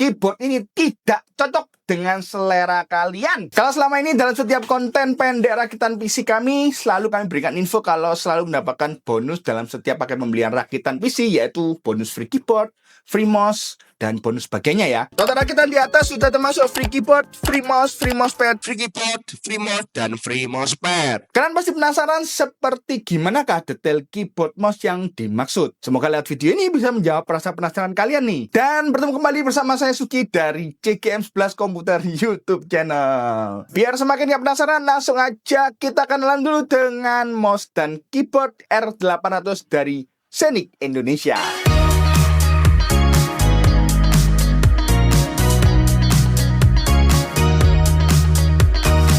keyboard ini tidak cocok dengan selera kalian. Kalau selama ini dalam setiap konten pendek rakitan PC kami, selalu kami berikan info kalau selalu mendapatkan bonus dalam setiap paket pembelian rakitan PC, yaitu bonus free keyboard, free mouse, dan bonus sebagainya ya. Total rakitan di atas sudah termasuk free keyboard, free mousepad, free keyboard, free mouse, dan free mousepad. Kalian pasti penasaran seperti gimanakah detail keyboard mouse yang dimaksud. Semoga lihat video ini bisa menjawab rasa penasaran kalian nih. Dan bertemu kembali bersama saya Suki dari CGM11 Komputer YouTube channel. Biar semakin gak penasaran, langsung aja kita kenalan dulu dengan mouse dan keyboard R800 dari Zenik Indonesia.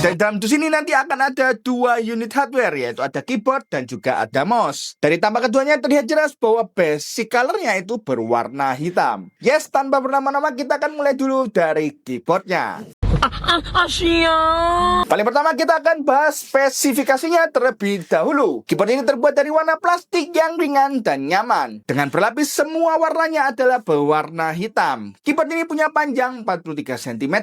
Dan dalam dus ini nanti akan ada dua unit hardware, yaitu ada keyboard dan juga ada mouse. Dari tampak keduanya terlihat jelas bahwa basic colornya itu berwarna hitam. Yes, tanpa bernama-nama kita akan mulai dulu dari keyboardnya. Paling pertama kita akan bahas spesifikasinya terlebih dahulu. Keyboard ini terbuat dari warna plastik yang ringan dan nyaman. Dengan berlapis semua warnanya adalah berwarna hitam. Keyboard ini punya panjang 43 cm,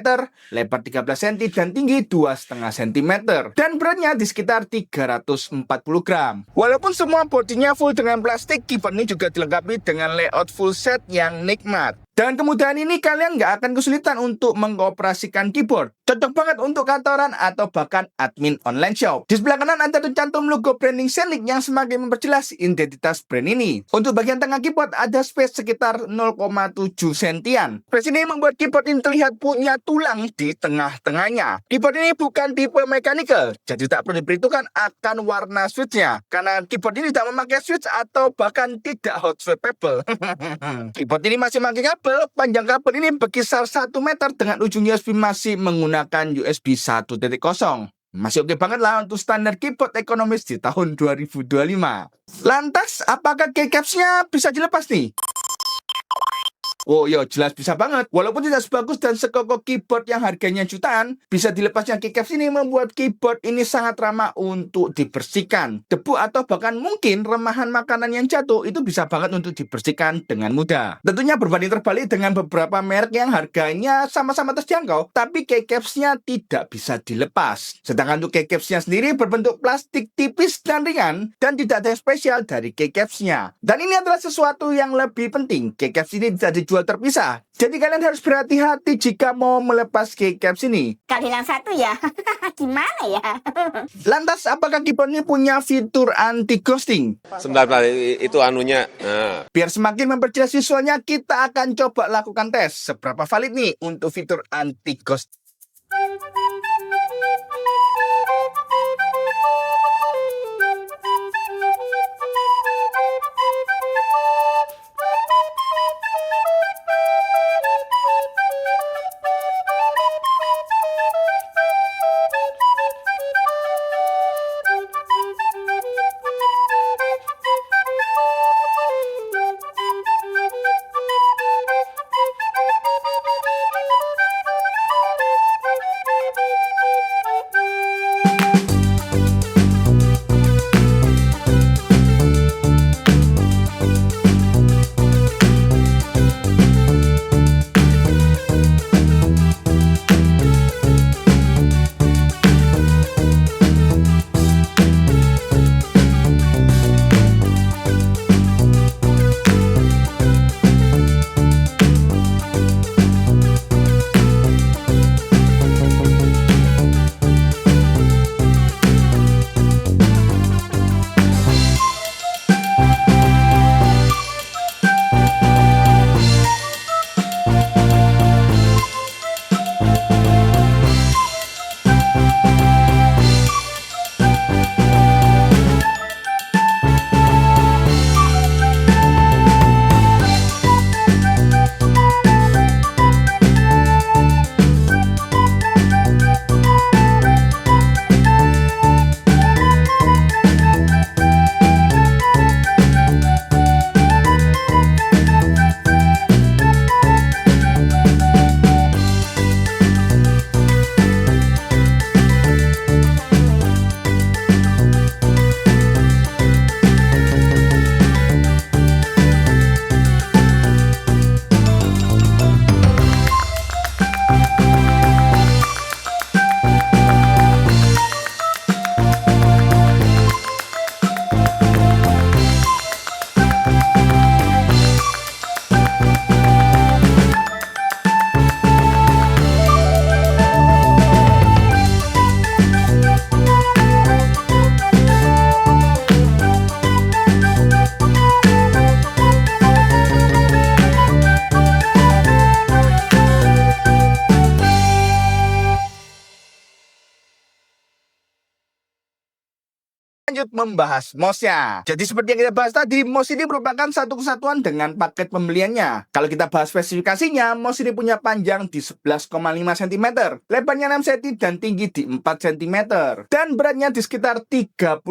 lebar 13 cm, dan tinggi 2,5 cm. Dan beratnya di sekitar 340 gram. Walaupun semua bodinya full dengan plastik, keyboard ini juga dilengkapi dengan layout full set yang nikmat. Dengan kemudahan ini kalian nggak akan kesulitan untuk mengoperasikan keyboard. Cocok banget untuk kantoran atau bahkan admin online shop. Di sebelah kanan ada tercantum logo branding Zenik yang semakin memperjelas identitas brand ini. Untuk bagian tengah keyboard ada space sekitar 0,7 sentian. Space ini membuat keyboard ini terlihat punya tulang di tengah-tengahnya. Keyboard ini bukan tipe mechanical, jadi tak perlu diperhitungkan akan warna switchnya. Karena keyboard ini tidak memakai switch atau bahkan tidak hot swappable. Keyboard ini masih memakai kabel. Panjang kabel ini berkisar 1 meter dengan ujung USB masih menggunakan USB 1.0. Masih oke banget lah untuk standar keyboard ekonomis di tahun 2025. Lantas, apakah keycapsnya bisa dilepas nih? Oh iya, jelas bisa banget. Walaupun tidak sebagus dan sekokoh keyboard yang harganya jutaan, bisa dilepasnya keycaps ini membuat keyboard ini sangat ramah untuk dibersihkan. Debu atau bahkan mungkin remahan makanan yang jatuh itu bisa banget untuk dibersihkan dengan mudah. Tentunya berbanding terbalik dengan beberapa merek yang harganya sama-sama terjangkau, tapi keycapsnya tidak bisa dilepas. Sedangkan untuk keycapsnya sendiri berbentuk plastik tipis dan ringan, dan tidak ada yang spesial dari keycapsnya. Dan ini adalah sesuatu yang lebih penting. Keycaps ini bisa dijual terpisah. Jadi kalian harus berhati-hati jika mau melepas keycaps ini. Kali yang satu ya, gimana ya? Lantas apakah keyboard ini punya fitur anti ghosting? Sebentar, itu anunya. Biar semakin memperjelas visualnya, kita akan coba lakukan tes seberapa valid nih untuk fitur anti ghosting. Lanjut membahas mouse-nya. Jadi seperti yang kita bahas tadi, mouse ini merupakan satu kesatuan dengan paket pembeliannya. Kalau kita bahas spesifikasinya, mouse ini punya panjang di 11,5 cm, lebarnya 6 cm dan tinggi di 4 cm. Dan beratnya di sekitar 39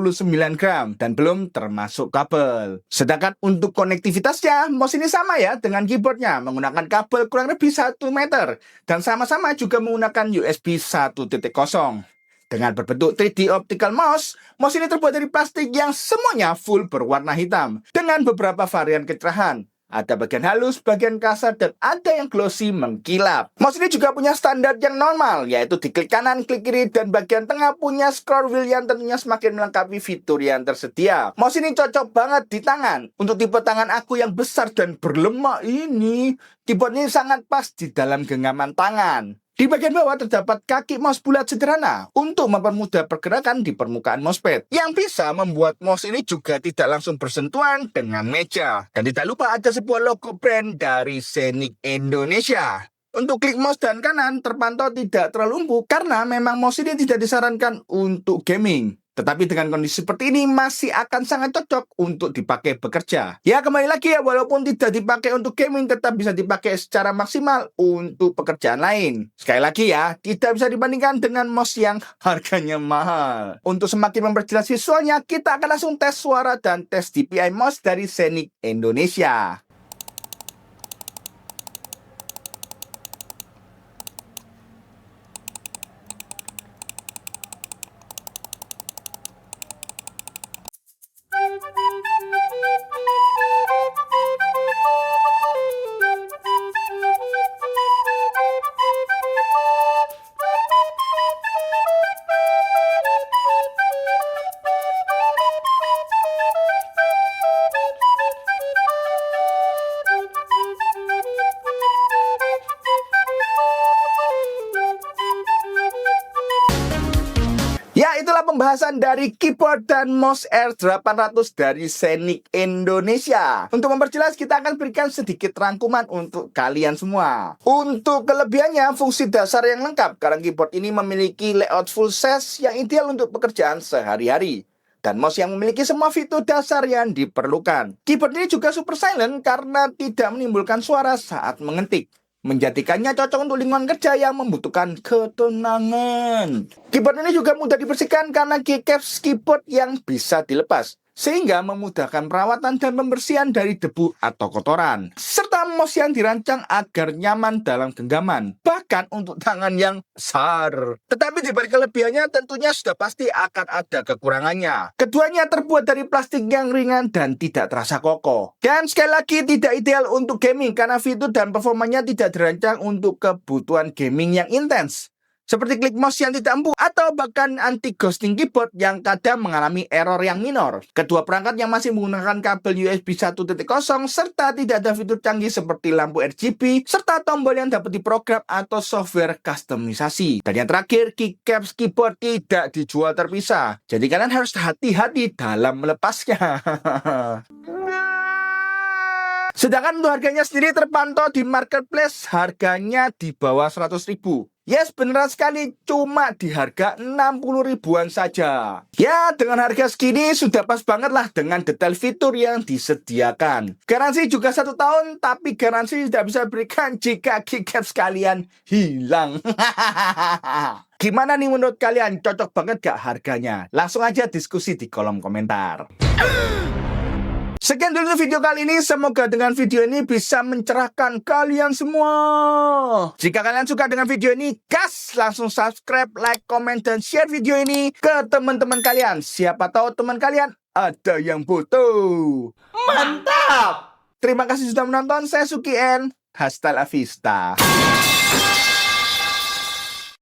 gram dan belum termasuk kabel. Sedangkan untuk konektivitasnya, mouse ini sama ya dengan keyboardnya, menggunakan kabel kurang lebih 1 meter dan sama-sama juga menggunakan USB 1.0. Dengan berbentuk 3D optical mouse ini terbuat dari plastik yang semuanya full berwarna hitam dengan beberapa varian kecerahan. Ada bagian halus, bagian kasar, dan ada yang glossy mengkilap. Mouse ini juga punya standar yang normal, yaitu di klik kanan, klik kiri, dan bagian tengah punya scroll wheel yang tentunya semakin melengkapi fitur yang tersedia. Mouse ini cocok banget di tangan. Untuk tipe tangan aku yang besar dan berlemak ini, keyboard ini sangat pas di dalam genggaman tangan. Di bagian bawah terdapat kaki mouse bulat sederhana untuk mempermudah pergerakan di permukaan mousepad yang bisa membuat mouse ini juga tidak langsung bersentuhan dengan meja. Dan tidak lupa ada sebuah logo brand dari Scenic Indonesia. Untuk klik mouse dan kanan terpantau tidak terlalu empuk karena memang mouse ini tidak disarankan untuk gaming. Tetapi dengan kondisi seperti ini masih akan sangat cocok untuk dipakai bekerja. Ya kembali lagi ya, walaupun tidak dipakai untuk gaming tetap bisa dipakai secara maksimal untuk pekerjaan lain. Sekali lagi ya, tidak bisa dibandingkan dengan mouse yang harganya mahal. Untuk semakin memperjelas visualnya, kita akan langsung tes suara dan tes DPI mouse dari Scenic Indonesia. Ya, itulah pembahasan dari keyboard dan mouse R800 dari Scenic Indonesia. Untuk memperjelas, kita akan berikan sedikit rangkuman untuk kalian semua. Untuk kelebihannya, fungsi dasar yang lengkap karena keyboard ini memiliki layout full size yang ideal untuk pekerjaan sehari-hari. Dan mouse yang memiliki semua fitur dasar yang diperlukan. Keyboard ini juga super silent karena tidak menimbulkan suara saat mengetik, menjadikannya cocok untuk lingkungan kerja yang membutuhkan ketenangan. Keyboard ini juga mudah dibersihkan karena keycaps keyboard yang bisa dilepas, sehingga memudahkan perawatan dan pembersihan dari debu atau kotoran. Serta mouse yang dirancang agar nyaman dalam genggaman, bahkan untuk tangan yang besar. Tetapi di balik kelebihannya tentunya sudah pasti akan ada kekurangannya. Keduanya terbuat dari plastik yang ringan dan tidak terasa kokoh. Dan sekali lagi tidak ideal untuk gaming karena fitur dan performanya tidak dirancang untuk kebutuhan gaming yang intens, seperti klik mouse yang tidak empuk atau bahkan anti-ghosting keyboard yang kadang mengalami error yang minor. Kedua perangkat yang masih menggunakan kabel USB 1.0 serta tidak ada fitur canggih seperti lampu RGB serta tombol yang dapat diprogram atau software kustomisasi. Dan yang terakhir, keycaps keyboard tidak dijual terpisah. Jadi kalian harus hati-hati dalam melepasnya. Sedangkan untuk harganya sendiri terpantau di marketplace harganya di bawah 100.000. Yes, beneran sekali, cuma di harga 60 ribuan saja. Ya, dengan harga segini sudah pas banget lah dengan detail fitur yang disediakan. Garansi juga 1 tahun, tapi garansi tidak bisa berikan jika keycaps kalian hilang. Gimana nih menurut kalian? Cocok banget gak harganya? Langsung aja diskusi di kolom komentar. Sekian dulu video kali ini, semoga dengan video ini bisa mencerahkan kalian semua. Jika kalian suka dengan video ini, gas langsung subscribe, like, komen, dan share video ini ke teman-teman kalian. Siapa tahu teman kalian ada yang butuh. Mantap! Terima kasih sudah menonton, saya Suki N. Hasta la vista.